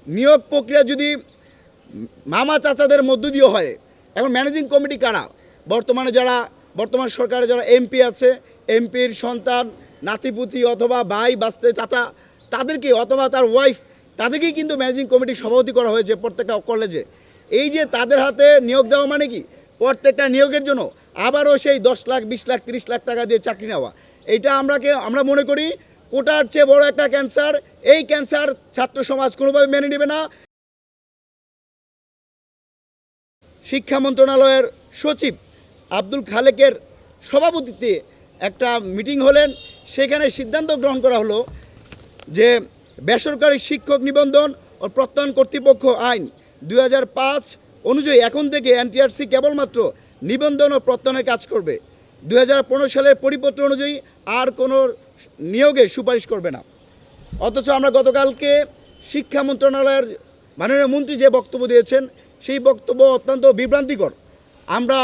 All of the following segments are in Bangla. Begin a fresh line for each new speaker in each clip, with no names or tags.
নিয়োগ প্রক্রিয়া যদি মামা চাচাদের মধ্য দিয়ে হয়, এখন ম্যানেজিং কমিটি কারা? বর্তমান সরকারে যারা এমপি আছে, এমপির সন্তান, নাতিপুতি অথবা ভাই বাস্তে চাচা, তাদেরকে অথবা তার ওয়াইফ, তাদেরকেই কিন্তু ম্যানেজিং কমিটির সভাপতি করা হয়েছে প্রত্যেকটা কলেজে। এই যে তাদের হাতে নিয়োগ দেওয়া মানে কি, প্রত্যেকটা নিয়োগের জন্য আবারও সেই 10 লাখ 20 লাখ 30 লাখ টাকা দিয়ে চাকরি নেওয়া। এটা আমরা মনে করি কোটার চেয়ে বড় একটা ক্যান্সার। এই ক্যান্সার ছাত্র সমাজ কোনোভাবে মেনে নেবে না। শিক্ষা মন্ত্রণালয়ের সচিব আব্দুল খালেকের সভাপতিত্বে একটা মিটিং হলেন, সেখানে সিদ্ধান্ত গ্রহণ করা হলো যে বেসরকারি শিক্ষক নিবন্ধন ও প্রত্যয়ন কর্তৃপক্ষ আইন 2005 অনুযায়ী এখন থেকে এনটিআরসি কেবলমাত্র নিবন্ধন ও প্রত্যয়নের কাজ করবে। 2015 সালের পরিপত্র অনুযায়ী আর কোনো নিয়োগের সুপারিশ করবে না। অথচ আমরা গতকালকে শিক্ষা মন্ত্রণালয়ের মাননীয় মন্ত্রী যে বক্তব্য দিয়েছেন, সেই বক্তব্য অত্যন্ত বিভ্রান্তিকর। আমরা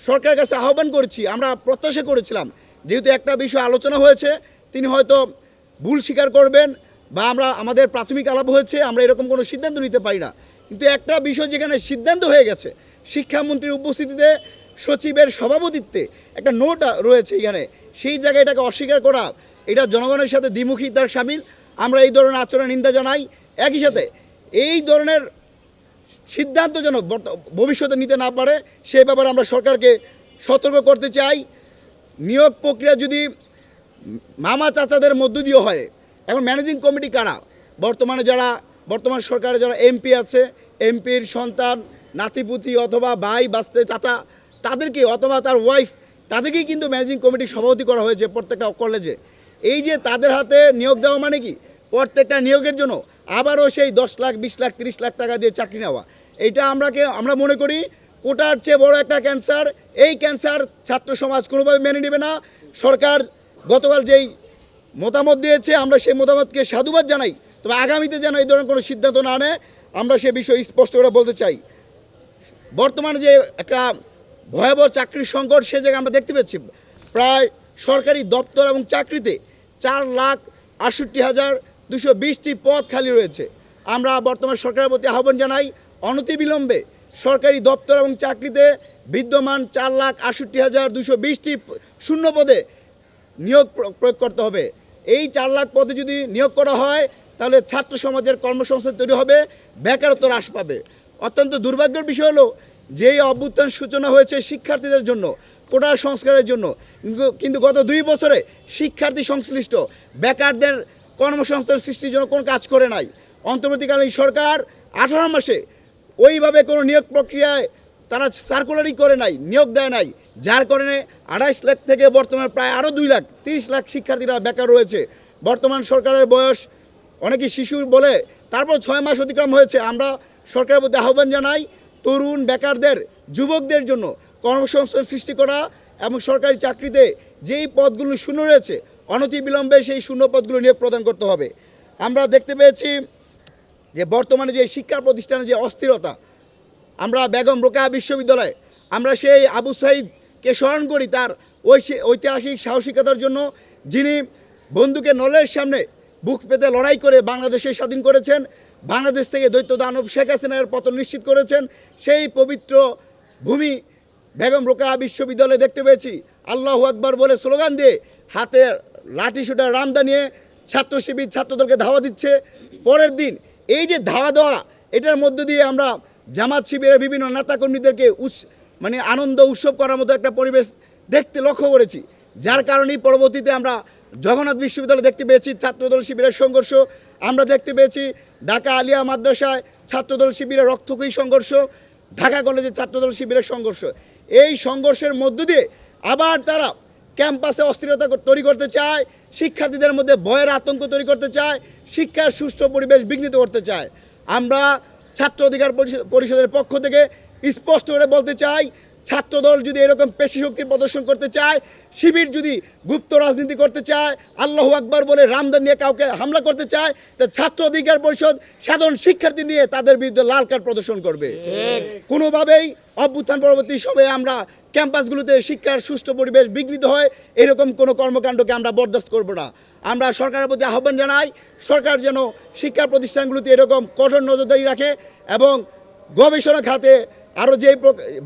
সরকারের কাছে আহ্বান করেছি, আমরা প্রত্যাশা করেছিলাম যেহেতু একটা বিষয় আলোচনা হয়েছে, তিনি হয়তো ভুল স্বীকার করবেন বা আমাদের প্রাথমিক আলাপ হয়েছে, আমরা এরকম কোনো সিদ্ধান্ত নিতে পারি না। কিন্তু একটা বিষয় যেখানে সিদ্ধান্ত হয়ে গেছে, শিক্ষামন্ত্রীর উপস্থিতিতে সচিবের সভাপতিত্বে একটা নোট রয়েছে এখানে, সেই জায়গায় এটাকে অস্বীকার করা, এটা জনগণের সাথে দ্বিমুখিতার শামিল। আমরা এই ধরনের আচরণ নিন্দা জানাই। একই সাথে এই ধরনের সিদ্ধান্ত যেন ভবিষ্যতে নিতে না পারে সেই ব্যাপারে আমরা সরকারকে সতর্ক করতে চাই। নিয়োগ প্রক্রিয়া যদি মামা চাচাদের মধ্য দিয়ে হয়, এখন ম্যানেজিং কমিটি কারা? বর্তমান সরকারে যারা এমপি আছে, এমপির সন্তান, নাতিপুতি অথবা ভাই বাস্তে চাচা, তাদেরকে অথবা তার ওয়াইফ, তাদেরকেই কিন্তু ম্যানেজিং কমিটির সভাপতি করা হয়েছে প্রত্যেকটা কলেজে। এই যে তাদের হাতে নিয়োগ দেওয়া মানে কি, প্রত্যেকটা নিয়োগের জন্য আবারও সেই 10 লাখ 20 লাখ 30 লাখ টাকা দিয়ে চাকরি নেওয়া। এটা আমরা মনে করি কোটার চেয়ে বড় একটা ক্যান্সার। এই ক্যান্সার ছাত্র সমাজ কোনোভাবে মেনে নেবে না। সরকার গতকাল যেই মতামত দিয়েছে, আমরা সেই মতামতকে সাধুবাদ জানাই, তবে আগামীতে যেন এই ধরনের কোনো সিদ্ধান্ত না নেয়, আমরা সে বিষয়ে স্পষ্ট করে বলতে চাই। বর্তমানে যে একটা ভয়াবহ চাকরির সংকট, সে জায়গায় আমরা দেখতে পাচ্ছি প্রায় সরকারি দপ্তর এবং চাকরিতে 4,68,220টি পদ খালি রয়েছে। আমরা বর্তমান সরকারের প্রতি আহ্বান জানাই, অনতিবিলম্বে সরকারি দপ্তর এবং চাকরিতে বিদ্যমান 4,68,220টি শূন্য পদে নিয়োগ প্রয়োগ করতে হবে। এই 4 লাখ পদে যদি নিয়োগ করা হয়, তাহলে ছাত্র সমাজের কর্মসংস্থান তৈরি হবে, বেকারত্ব হ্রাস পাবে। অত্যন্ত দুর্ভাগ্যের বিষয় হলো, যেই অভ্যুত্থান সূচনা হয়েছে শিক্ষার্থীদের জন্য, কোটা সংস্কারের জন্য, কিন্তু গত 2 বছরে শিক্ষার্থী সংশ্লিষ্ট বেকারদের কর্মসংস্থান সৃষ্টির জন্য কোনো কাজ করে নাই। অন্তর্বর্তীকালীন সরকার 18 মাসে ওইভাবে কোনো নিয়োগ প্রক্রিয়ায় তারা সার্কুলারই করে নাই, নিয়োগ দেয় নাই, যার কারণে 28 লাখ থেকে বর্তমানে প্রায় আরও 2 লাখ 30 লাখ শিক্ষার্থীরা বেকার রয়েছে। বর্তমান সরকারের বয়স অনেকে শিশু বলে, তারপর 6 মাস অতিক্রম হয়েছে। আমরা সরকারের প্রতি আহ্বান জানাই, তরুণ বেকারদের, যুবকদের জন্য কর্মসংস্থান সৃষ্টি করা এবং সরকারি চাকরিতে যেই পদগুলো শূন্য রয়েছে, অনতিবিলম্বে সেই শূন্য পদগুলো নিয়োগ প্রদান করতে হবে। আমরা দেখতে পেয়েছি যে বর্তমানে যে শিক্ষা প্রতিষ্ঠানে যে অস্থিরতা, আমরা বেগম রোকেয়া বিশ্ববিদ্যালয়ে আমরা সেই আবু সাইদকে স্মরণ করি তার ঐতিহাসিক সাহসিকতার জন্য, যিনি বন্দুকের নলের সামনে বুক পেতে লড়াই করে বাংলাদেশে স্বাধীন করেছেন, বাংলাদেশ থেকে দৈত্য দানব শেখ হাসিনার পতন নিশ্চিত করেছেন। সেই পবিত্র ভূমি বেগম রোকেয়া বিশ্ববিদ্যালয়ে দেখতে পেয়েছি আল্লাহু আকবার বলে স্লোগান দিয়ে হাতে লাঠি সোটা রামদা নিয়ে ছাত্র শিবির ছাত্রদলকে ধাওয়া দিচ্ছে। পরের দিন এই যে ধাওয়া দেওয়া, এটার মধ্য দিয়ে আমরা জামাত শিবিরের বিভিন্ন নেতাকর্মীদেরকে আনন্দ উৎসব করার মতো একটা পরিবেশ লক্ষ্য করেছি, যার কারণেই পরবর্তীতে আমরা জগন্নাথ বিশ্ববিদ্যালয়ে দেখতে পেয়েছি ছাত্রদল শিবিরের সংঘর্ষ, আমরা দেখতে পেয়েছি ঢাকা আলিয়া মাদ্রাসায় ছাত্রদল শিবিরের রক্তক্ষয়ী সংঘর্ষ, ঢাকা কলেজে ছাত্রদল শিবিরের সংঘর্ষ। এই সংঘর্ষের মধ্য দিয়ে আবার তারা ক্যাম্পাসে অস্থিরতা তৈরি করতে চায়, শিক্ষার্থীদের মধ্যে ভয়ের আতঙ্ক তৈরি করতে চায়, শিক্ষার সুষ্ঠু পরিবেশ বিঘ্নিত করতে চায়। আমরা ছাত্র অধিকার পরিষদের পক্ষ থেকে স্পষ্ট করে বলতে চাই, ছাত্রদল যদি এরকম পেশি শক্তির প্রদর্শন করতে চায়, শিবির যদি গুপ্ত রাজনীতি করতে চায়, আল্লাহু আকবার বলে রামদান নিয়ে কাউকে হামলা করতে চায়, তা ছাত্র অধিকার পরিষদ সাধারণ শিক্ষার্থী নিয়ে তাদের বিরুদ্ধে লাল কার্ড প্রদর্শন করবে। কোনোভাবেই অভ্যুত্থান পরবর্তী সময়ে আমরা ক্যাম্পাসগুলোতে শিক্ষার সুষ্ঠু পরিবেশ বিঘ্নিত হয় এরকম কোনো কর্মকাণ্ডকে আমরা বরদাস্ত করব না। আমরা সরকারের প্রতি আহ্বান জানাই, সরকার যেন শিক্ষা প্রতিষ্ঠানগুলোতে এরকম কঠোর নজরদারি রাখে এবং গবেষণা খাতে আরও যে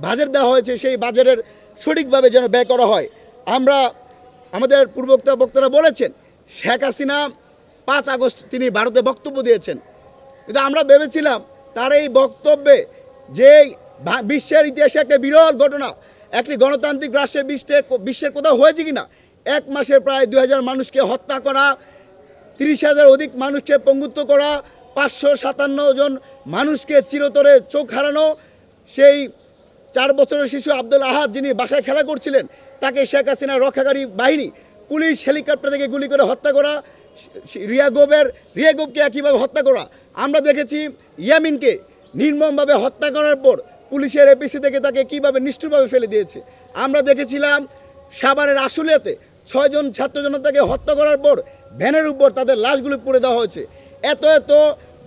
বাজেট দেওয়া হয়েছে সেই বাজেটের সঠিকভাবে যেন ব্যয় করা হয়। আমরা আমাদের বক্তারা বলেছেন শেখ হাসিনা 5 আগস্ট তিনি ভারতে বক্তব্য দিয়েছেন, কিন্তু আমরা ভেবেছিলাম তার এই বক্তব্যে যে বিশ্বের ইতিহাসে একটা বিরল ঘটনা, একটি গণতান্ত্রিক রাষ্ট্রে বিশ্বের কোথাও হয়েছে কি না, 1 মাসে প্রায় 2000 মানুষকে হত্যা করা, 30,000 অধিক মানুষকে পঙ্গুত্ব করা, 557 জন মানুষকে চিরতরে চোখ হারানো, সেই 4 বছরের শিশু আব্দুল আহাদ যিনি বাসায় খেলা করছিলেন তাকে শেখ হাসিনার রক্ষাকারী বাহিনী পুলিশ হেলিকপ্টার থেকে গুলি করে হত্যা করা, রিয়াগুবকে একইভাবে হত্যা করা। আমরা দেখেছি ইয়ামিনকে নির্মমভাবে হত্যা করার পর পুলিশের এপিসি থেকে তাকে কীভাবে নিষ্ঠুরভাবে ফেলে দিয়েছে। আমরা দেখেছিলাম সাভারের আশুলিয়াতে 6 জন ছাত্র জনতাকে হত্যা করার পর ভ্যানের উপর তাদের লাশগুলো পুড়ে দেওয়া হয়েছে। এত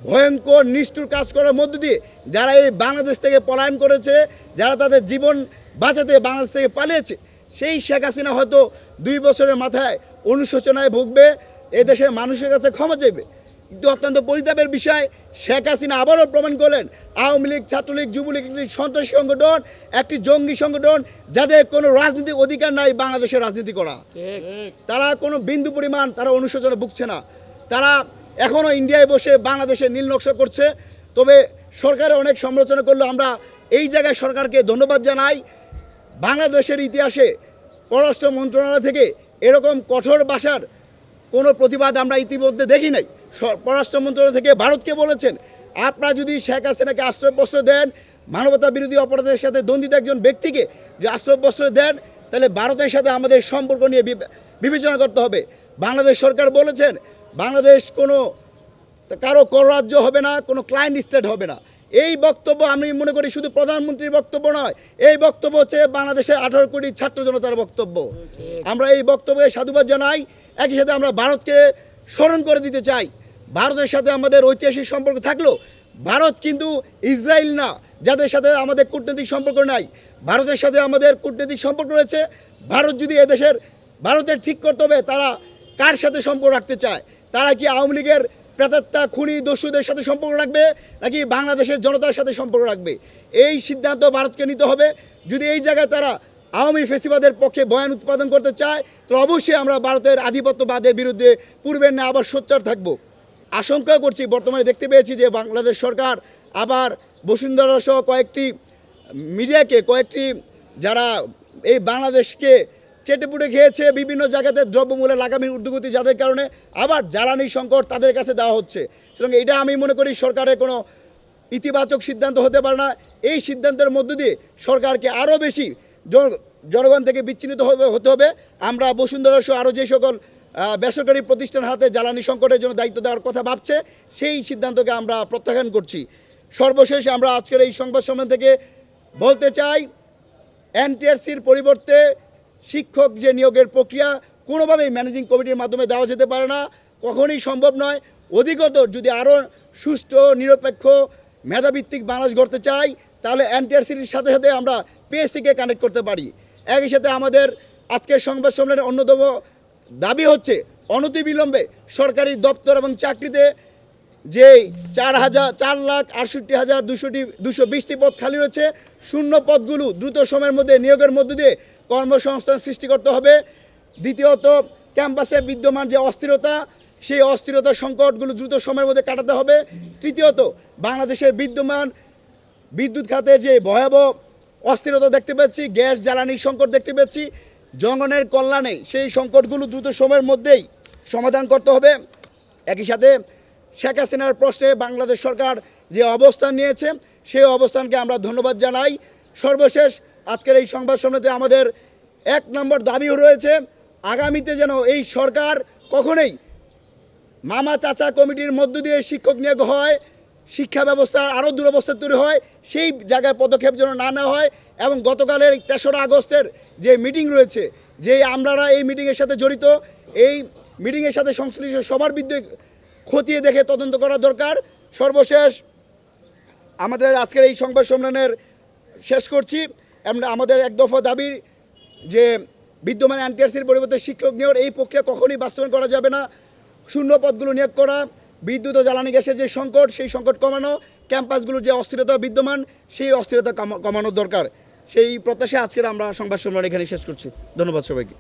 ভয়ঙ্কর নিষ্ঠুর কাজ করার মধ্য দিয়ে যারা এই বাংলাদেশ থেকে পলায়ন করেছে, যারা তাদের জীবন বাঁচাতে বাংলাদেশ থেকে পালিয়েছে, সেই শেখ হাসিনা হয়তো 2 বছরের মাথায় অনুশোচনায় ভুগবে, এদেশের মানুষের কাছে ক্ষমা চাইবে। কিন্তু অত্যন্ত পরিতাপের বিষয়, শেখ হাসিনা আবারও প্রমাণ করলেন আওয়ামী লীগ, ছাত্রলীগ, যুবলীগ একটি সন্ত্রাসী সংগঠন, একটি জঙ্গি সংগঠন, যাদের কোনো রাজনৈতিক অধিকার নাই বাংলাদেশের রাজনীতি করা। তারা কোনো বিন্দু পরিমাণ তারা অনুশোচনা ভুগছে না। তারা এখনও ইন্ডিয়ায় বসে বাংলাদেশের নীল নকশা করছে। তবে সরকারের অনেক সমালোচনা করলেও আমরা এই জায়গায় সরকারকে ধন্যবাদ জানাই। বাংলাদেশের ইতিহাসে পররাষ্ট্র মন্ত্রণালয় থেকে এরকম কঠোর ভাষার কোনো প্রতিবাদ আমরা ইতিমধ্যে দেখি নাই। পররাষ্ট্র মন্ত্রণালয় থেকে ভারতকে বলেছেন, আপনারা যদি শেখ হাসিনাকে আশ্রয় প্রশ্রয় দেন, মানবতা বিরোধী অপরাধের সাথে দণ্ডিত একজন ব্যক্তিকে যে আশ্রয় প্রশ্রয় দেন, তাহলে ভারতের সাথে আমাদের সম্পর্ক নিয়ে বিবেচনা করতে হবে। বাংলাদেশ সরকার বলেছেন বাংলাদেশ কোনো কারো কররাজ্য হবে না, কোনো ক্লায়েন্ট স্টেট হবে না। এই বক্তব্য আমি মনে করি শুধু প্রধানমন্ত্রীর বক্তব্য নয়, এই বক্তব্য হচ্ছে বাংলাদেশের 18 কোটি ছাত্র জনতার বক্তব্য। আমরা এই বক্তব্যে সাধুবাদ জানাই। একই সাথে আমরা ভারতকে স্মরণ করে দিতে চাই, ভারতের সাথে আমাদের ঐতিহাসিক সম্পর্ক থাকলেও ভারত কিন্তু ইসরায়েল না, যাদের সাথে আমাদের কূটনৈতিক সম্পর্ক নাই। ভারতের সাথে আমাদের কূটনৈতিক সম্পর্ক রয়েছে। ভারত যদি এদেশের ভারতের ঠিক করতে হবে তারা কার সাথে সম্পর্ক রাখতে চায়। তারা কি আওয়ামী লীগের প্রেতাত্মা খুনি দস্যুদের সাথে সম্পর্ক রাখবে, নাকি বাংলাদেশের জনতার সাথে সম্পর্ক রাখবে? এই সিদ্ধান্ত ভারতকে নিতে হবে। যদি এই জায়গায় তারা আওয়ামী ফেসিবাদের পক্ষে বয়ান উৎপাদন করতে চায়, তো অবশ্যই আমরা ভারতের আধিপত্যবাদের বিরুদ্ধে পূর্বের না আবার সোচ্চার থাকব। আশঙ্কা করছি, বর্তমানে দেখতে পেয়েছি যে বাংলাদেশ সরকার আবার বসুন্ধরা সহ কয়েকটি মিডিয়াকে, কয়েকটি যারা এই বাংলাদেশকে চেটেপুটে খেয়েছে, বিভিন্ন জায়গাতে দ্রব্যমূল্যের লাগামের ঊর্ধ্বগতি, যাদের কারণে আবার জ্বালানি সংকট তাদের কাছে দেওয়া হচ্ছে। সুতরাং এটা আমি মনে করি সরকারের কোনো ইতিবাচক সিদ্ধান্ত হতে পারে না। এই সিদ্ধান্তের মধ্য দিয়ে সরকারকে আরও বেশি জনগণ থেকে বিচ্ছিন্ন হতে হবে। আমরা বসুন্ধরা সহ আরও যে সকল বেসরকারি প্রতিষ্ঠান হাতে জ্বালানি সংকটের জন্য দায়িত্ব দেওয়ার কথা ভাবছে, সেই সিদ্ধান্তকে আমরা প্রত্যাখ্যান করছি। সর্বশেষ আমরা আজকের এই সংবাদ সম্মেলন থেকে বলতে চাই, এনটিআরসির পরিবর্তে শিক্ষক যে নিয়োগের প্রক্রিয়া কোনোভাবেই ম্যানেজিং কমিটির মাধ্যমে দেওয়া যেতে পারে না, কখনোই সম্ভব নয়। অধিকতর যদি আরও সুষ্ঠু, নিরপেক্ষ, মেধাভিত্তিক বাংলাদেশ গড়তে চাই, তাহলে এনটিআরসির সাথে সাথে আমরা পিএসসিকে কানেক্ট করতে পারি। একই সাথে আমাদের আজকের সংবাদ সম্মেলনের অন্যতম দাবি হচ্ছে অনতিবিলম্বে সরকারি দপ্তর এবং চাকরিতে যে 4,68,220টি পদ খালি রয়েছে, শূন্য পদগুলো দ্রুত সময়ের মধ্যে নিয়োগের মধ্য দিয়ে কর্মসংস্থান সৃষ্টি করতে হবে। দ্বিতীয়ত, ক্যাম্পাসে বিদ্যমান যে অস্থিরতা, সেই অস্থিরতার সংকটগুলো দ্রুত সময়ের মধ্যে কাটাতে হবে। তৃতীয়ত, বাংলাদেশের বিদ্যমান বিদ্যুৎ খাতে যে ভয়াবহ অস্থিরতা দেখতে পাচ্ছি, গ্যাস জ্বালানির সংকট দেখতে পাচ্ছি, জনগণের কল্যাণে সেই সংকটগুলো দ্রুত সময়ের মধ্যেই সমাধান করতে হবে। একই সাথে শেখ হাসিনার প্রশ্নে বাংলাদেশ সরকার যে অবস্থান নিয়েছে, সেই অবস্থানকে আমরা ধন্যবাদ জানাই। সর্বশেষ আজকের এই সংবাদ সম্মেলনে আমাদের 1 নম্বর দাবি রয়েছে, আগামীতে যেন এই সরকার কখনোই মামা চাচা কমিটির মধ্য দিয়ে শিক্ষক নিয়োগ হয়, শিক্ষা ব্যবস্থার আরও দুরবস্থা তৈরি হয়, সেই জায়গায় পদক্ষেপ যেন না নেওয়া হয়। এবং গতকালের 3রা আগস্টের যে মিটিং রয়েছে, যে আমরা এই মিটিংয়ের সাথে জড়িত, এই মিটিংয়ের সাথে সংশ্লিষ্ট সবার বিরুদ্ধে খতিয়ে দেখে তদন্ত করা দরকার। সর্বশেষ আমাদের আজকের এই সংবাদ সম্মেলনের শেষ করছি। আমাদের এক দফা দাবি যে বিদ্যমান এনটিআরসির পরিবর্তে শিক্ষক নিয়োগ এই প্রক্রিয়া কখনোই বাস্তবায়ন করা যাবে না। শূন্য পদগুলো নিয়োগ করা, বিদ্যুৎ ও জ্বালানি গ্যাসের যে সংকট, সেই সংকট কমানো, ক্যাম্পাসগুলোর যে অস্থিরতা বিদ্যমান, সেই অস্থিরতা কমানোর দরকার। সেই প্রত্যাশায় আজকের আমরা সংবাদ সম্মেলন এখানে শেষ করছি। ধন্যবাদ সবাইকে।